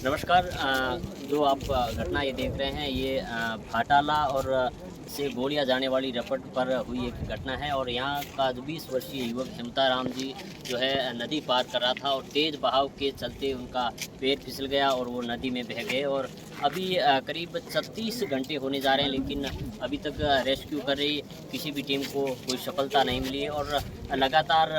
नमस्कार। जो आप घटना ये देख रहे हैं ये भाटाला और से गोलियां जाने वाली रपट पर हुई एक घटना है और यहाँ का जो 20 वर्षीय युवक हेमताराम जी जो है नदी पार कर रहा था और तेज़ बहाव के चलते उनका पैर फिसल गया और वो नदी में बह गए और अभी करीब 36 घंटे होने जा रहे हैं, लेकिन अभी तक रेस्क्यू कर रही किसी भी टीम को कोई सफलता नहीं मिली है और लगातार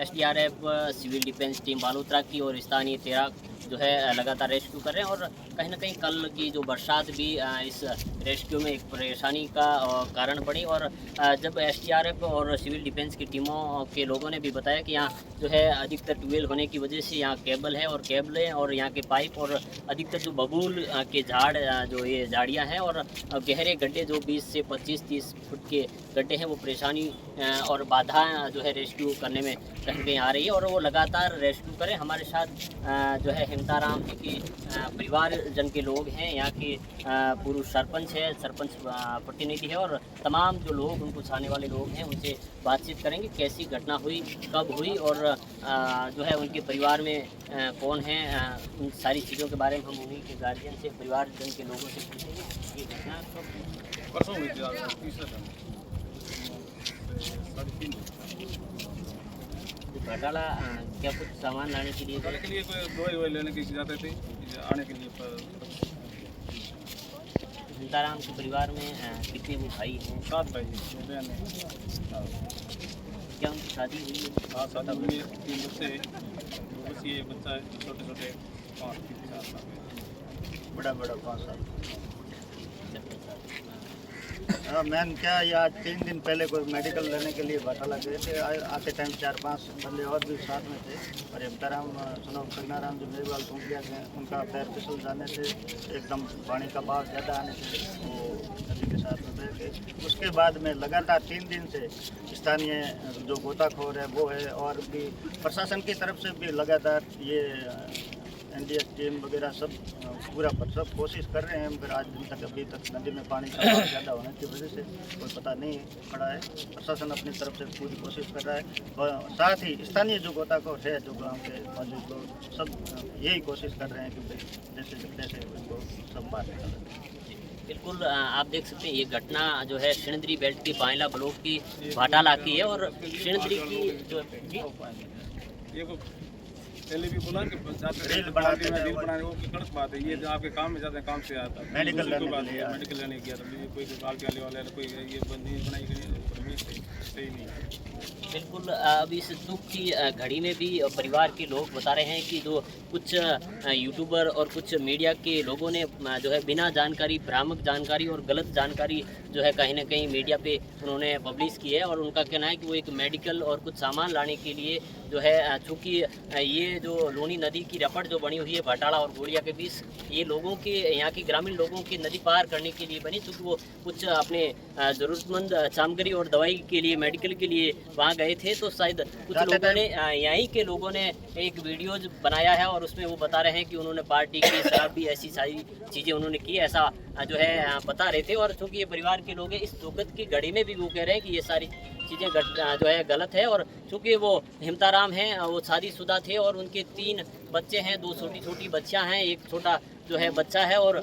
SDRF, civil defence team Balotra की और स्थानीय तेराक जो है लगातार रेस्क्यू कर रहे हैं और कहीं ना कहीं कल की जो बरसात भी इस रेस्क्यू में एक परेशानी का कारण बनी और जब एसडीआरएफ और सिविल डिफेंस की टीमों के लोगों ने भी बताया कि यहाँ जो है अधिकतर ट्यूबवेल होने की वजह से यहाँ केबल है और केबलें और यहाँ के पाइप और अधिकतर जो बबूल के झाड़ जो ये झाड़ियाँ हैं और गहरे गड्ढे जो 20 से 25-30 फुट के गड्ढे हैं वो परेशानी और बाधा जो है रेस्क्यू करने में कहीं कहीं आ रही है और वो लगातार रेस्क्यू करें। हमारे साथ जो है हेमताराम जी की परिवारजन के लोग हैं, यहाँ के पूर्व सरपंच है, सरपंच प्रतिनिधि है और तमाम जो लोग उनको चाहने वाले लोग हैं उनसे बातचीत करेंगे कैसी घटना हुई, कब हुई और जो है उनके परिवार में कौन है, उन सारी चीज़ों के बारे में हम उन्हीं के गार्जियन से, परिवारजन के लोगों से पूछेंगे। ये घटना परसों हुई थी आज तीसरा दिन साढ़े 3 घटाला क्या कुछ सामान लाने के लिए के लिए कोई दवाई वही लेने के लिए जाते थे आने के लिए हेमताराम के परिवार में कितने वो भाई हैं? 7 भाई दो बहन है। क्या उनकी शादी हुई है? हाँ शादी हुई है, 3 बच्चे हैं, 2 बच्ची है, बच्चा है छोटे छोटे 5-4 साल में, बड़ा 5 साल। मैन क्या ये आज 3 दिन पहले कोई मेडिकल लेने के लिए भाटाला गए थे। आते टाइम 4-5 बंदे और भी साथ में थे और हेमताराम प्रज्ञाराम जो मेरीवाल टूंटिया के उनका पैर फिसल जाने से एकदम पानी का बहाव ज़्यादा आने से वो नदी के साथ में बह गए। उसके बाद में लगातार 3 दिन से स्थानीय जो गोताखोर है वो है और भी प्रशासन की तरफ से भी लगातार ये एनडीएस टीम वगैरह सब सब कोशिश कर रहे हैं, मगर आज दिन तक अभी तक नदी में पानी का बहाव ज़्यादा होने की वजह से कोई पता नहीं पड़ा है। प्रशासन अपनी तरफ से पूरी कोशिश कर रहा है और साथ ही स्थानीय जो गोताखोर है, जो गांव के मौजूद लोग सब यही कोशिश कर रहे हैं कि जैसे तैसे उनको सब बात निकालें। बिल्कुल आप देख सकते हैं ये घटना जो है सिणधरी बेल्ट की बाइला ब्लॉक की भाटाला की है और सिणधरी की जो पहले भी बोला कि रील बनाने वो गलत बात है। ये जो आपके काम में जाते हैं काम से आता है मेडिकल लेने गया था, कोई बाल के वाले कोई ये बंदी बनाई गई सही नहीं। बिल्कुल अब इस दुख की घड़ी में भी परिवार के लोग बता रहे हैं कि जो कुछ यूट्यूबर और कुछ मीडिया के लोगों ने जो है बिना जानकारी, भ्रामक जानकारी और गलत जानकारी जो है कहीं ना कहीं मीडिया पे उन्होंने पब्लिश की है और उनका कहना है कि वो एक मेडिकल और कुछ सामान लाने के लिए जो है चूँकि ये जो लोनी नदी की रपट जो बनी हुई है भाटाला और गोड़िया के बीच, ये लोगों के यहाँ के ग्रामीण लोगों की नदी पार करने के लिए बनी, क्योंकि वो कुछ अपने ज़रूरतमंद सामग्री और दवाई के लिए, मेडिकल के लिए वहाँ गए थे। तो शायद कुछ लोगों ने यहीं के लोगों ने एक वीडियो बनाया है और उसमें वो बता रहे हैं कि उन्होंने पार्टी की शराब भी ऐसी सारी चीज़ें उन्होंने की, ऐसा जो है बता रहे थे। और चूँकि ये परिवार के लोग हैं, इस दुखद की घड़ी में भी वो कह रहे हैं कि ये सारी चीज़ें जो है गलत है और चूँकि वो हेमताराम हैं, वो शादीशुदा थे और उनके 3 बच्चे हैं, 2 छोटी छोटी बच्चियाँ हैं, एक छोटा जो है बच्चा है और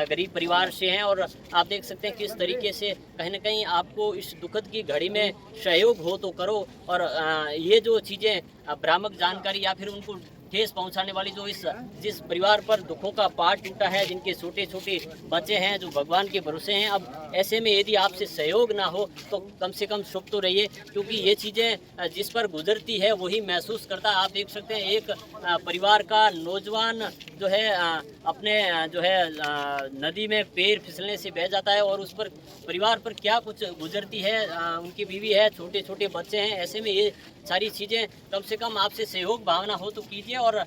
गरीब परिवार से हैं। और आप देख सकते हैं किस तरीके से कहीं ना कहीं आपको इस दुखद की घड़ी में सहयोग हो तो करो और ये जो चीज़ें भ्रामक जानकारी या फिर उनको ठेस पहुंचाने वाली जो जिस परिवार पर दुखों का पहाड़ टूटा है, जिनके छोटे छोटे बच्चे हैं जो भगवान के भरोसे हैं, अब ऐसे में यदि आपसे सहयोग ना हो तो कम से कम चुप तो रहिए, क्योंकि ये चीज़ें जिस पर गुजरती है वही महसूस करता है। आप देख सकते हैं एक परिवार का नौजवान जो है अपने जो है नदी में पैर फिसलने से बह जाता है और उस पर परिवार पर क्या कुछ गुजरती है, उनकी बीवी है, छोटे छोटे बच्चे हैं। ऐसे में ये सारी चीज़ें कम से कम आपसे सहयोग भावना हो तो कीजिए और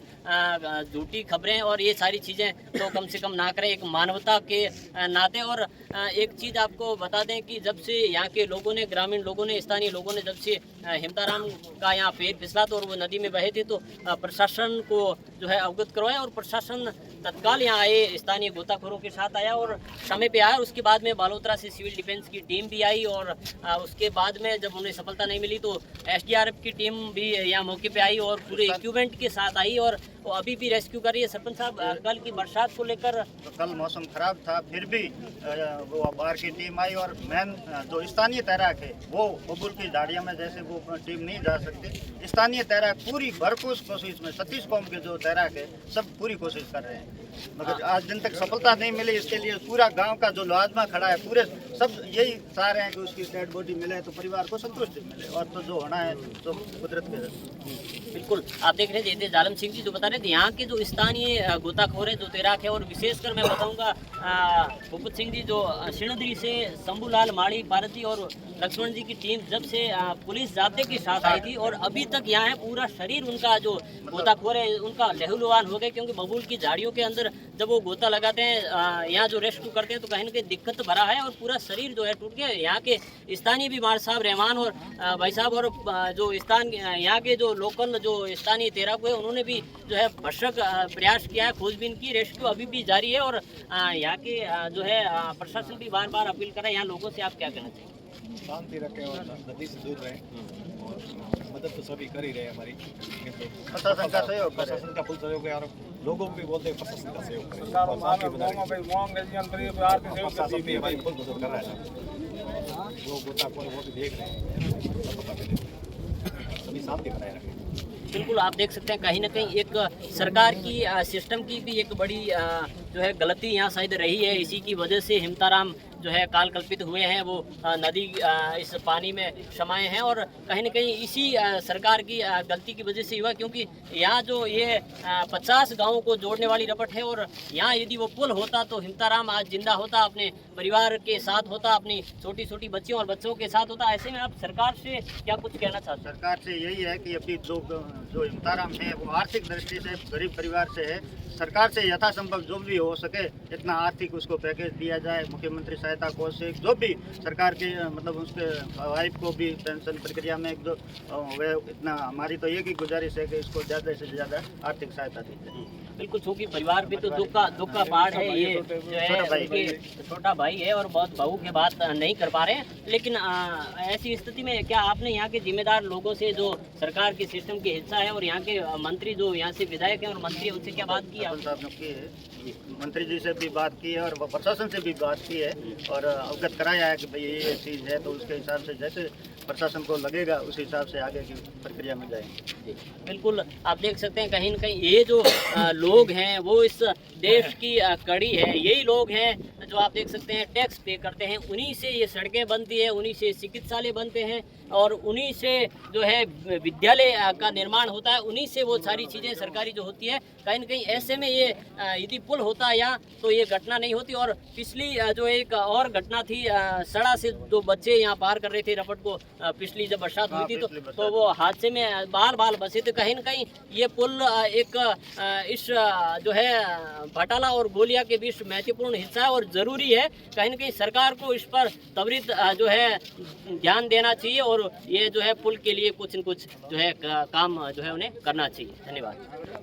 झूठी खबरें और ये सारी चीज़ें तो कम से कम ना करें, एक मानवता के नाते। और एक चीज़ आपको बता दें कि जब से यहाँ के लोगों ने, ग्रामीण लोगों ने, स्थानीय लोगों ने जब से हेमताराम का यहाँ पैर फिसला तो और वो नदी में बहे थे तो प्रशासन को जो है अवगत करवाया और प्रशासन तत्काल यहाँ आए, स्थानीय गोताखोरों के साथ आया और समय पे आया। उसके बाद में बालोतरा से सिविल डिफेंस की टीम भी आई और उसके बाद में जब उन्हें सफलता नहीं मिली तो एसडीआरएफ की टीम भी यहाँ मौके पे आई और पूरे इक्विपमेंट के साथ आई। आई और वो अभी भी रेस्क्यू कर रही है। सरपंच साहब, कल की बरसात को लेकर तो कल मौसम खराब था, फिर भी वो बाहर की टीम आई और मेन जो स्थानीय तैराक है वो बबुल की झाड़ियों में जैसे वो टीम नहीं जा सकती। स्थानीय तैराक पूरी भरपूर कोशिश में 36 कौम के जो तैराक है सब पूरी कोशिश कर रहे हैं, मगर आज दिन तक सफलता नहीं मिली। इसके लिए पूरा गांव का जो लाजमा खड़ा है, पूरे सब यही चाह रहे हैं कि उसकी डेड बॉडी मिले तो परिवार को संतुष्टि मिले, और तो जो होना है तो कुदरत के। बिल्कुल, आप देख रहे हैं जैसे जालम सिंह जी जो बता रहे थे, यहाँ के जो स्थानीय गोताखोर है, जो तैराक है, और विशेषकर मैं बताऊंगा भूपत सिंह जी जो सिणधरी से शंभूलाल माड़ी भारत जी और लक्ष्मण जी की टीम जब से पुलिस जाब्ते के साथ आई थी और अभी तक यहाँ है, पूरा शरीर उनका जो गोताखोर है उनका लहूलुहान हो गए, क्योंकि बबूल की झाड़ियों के अंदर जब वो गोता लगाते हैं, यहाँ जो रेस्क्यू करते हैं तो कहीं ना कहीं दिक्कत भरा है और पूरा शरीर जो है टूट गया। यहाँ के स्थानीय बीमार साहब रहमान और भाई साहब और जो यहाँ के जो लोकल जो स्थानीय तैराक है उन्होंने भी जो है भरसक प्रयास किया है, खोजबीन की, रेस्क्यू अभी भी जारी है। और यहाँ के जो है प्रशासन भी बार बार अपील कर रहा है। यहाँ लोगों से आप क्या कहना चाहिए? शांति रखें और नदी से दूर रहें, और मदद तो सभी कर ही रहे हैं हमारी, प्रशासन का सहयोग, प्रशासन का फुल सहयोग है और लोगों को भी बोलते हैं प्रशासन का सहयोग करें। सरकार और साथ ही बना रहे। प्रशासन भी हमारी फुल मदद कर रहा है, वो गोताखोर वो भी देख रहे हैं, सभी शांति बनाए रखें। बिल्कुल, आप देख सकते हैं कहीं ना कहीं एक सरकार की सिस्टम की भी एक बड़ी जो है गलती यहाँ शायद रही है। इसी की वजह से हिमताराम जो है काल कल्पित हुए हैं, वो नदी इस पानी में समाये हैं और कहीं ना कहीं इसी सरकार की गलती की वजह से हुआ, क्योंकि यहाँ जो ये 50 गांवों को जोड़ने वाली रपट है और यहाँ यदि वो पुल होता तो हिमताराम आज जिंदा होता, अपने परिवार के साथ होता, अपनी छोटी छोटी बच्चियों और बच्चों के साथ होता। ऐसे में आप सरकार से क्या कुछ कहना चाहते हैं? सरकार से यही है कि अभी जो हिमताराम है वो आर्थिक दृष्टि से गरीब परिवार से है, सरकार से यथासंभव जो भी हो सके इतना आर्थिक उसको पैकेज दिया जाए, मुख्यमंत्री सहायता कोष से जो भी सरकार के मतलब उसके वाइफ को भी पेंशन प्रक्रिया में जो वे इतना, हमारी तो एक ही गुजारिश है कि इसको ज़्यादा से ज़्यादा आर्थिक सहायता दी जाए। बिल्कुल, क्योंकि परिवार भी तो दुख का पहाड़ है, ये जो है उनके छोटा भाई है और बहुत बहू के बात नहीं कर पा रहे हैं। लेकिन ऐसी स्थिति में क्या आपने यहाँ के जिम्मेदार लोगों से जो सरकार के सिस्टम की हिस्सा है और यहाँ के मंत्री जो यहाँ से विधायक हैं और मंत्री, उनसे क्या बात की आपने? साहब ने की है, मंत्री जी से भी बात की है और प्रशासन से भी बात की है और अवगत कराया है कि भाई ये चीज़ है, तो उसके हिसाब से जैसे प्रशासन को लगेगा उस हिसाब से आगे की प्रक्रिया में जाएंगे। बिल्कुल, आप देख सकते हैं कहीं न कहीं ये जो लोग हैं वो इस देश की कड़ी है, यही लोग हैं जो आप देख सकते हैं टैक्स पे करते हैं, उन्हीं से ये सड़कें बनती है, उन्हीं से चिकित्सालय बनते हैं और उन्हीं से जो है विद्यालय का निर्माण होता है, उन्हीं से वो सारी चीज़ें सरकारी जो होती है। कहीं न कहीं ऐसे में ये यदि पुल होता यहाँ तो ये घटना नहीं होती। और पिछली जो एक और घटना थी, सड़ा से दो बच्चे यहाँ पार कर रहे थे रपट को, पिछली जब बरसात हुई थी तो वो हादसे में बाल बचे थे। कहीं न कहीं ये पुल एक इस जो है भटाला और गोलिया के बीच महत्वपूर्ण हिस्सा है और ज़रूरी है। कहीं न कहीं सरकार को इस पर त्वरित जो है ध्यान देना चाहिए और ये जो है पुल के लिए कुछ न कुछ जो है काम जो है उन्हें करना चाहिए। धन्यवाद।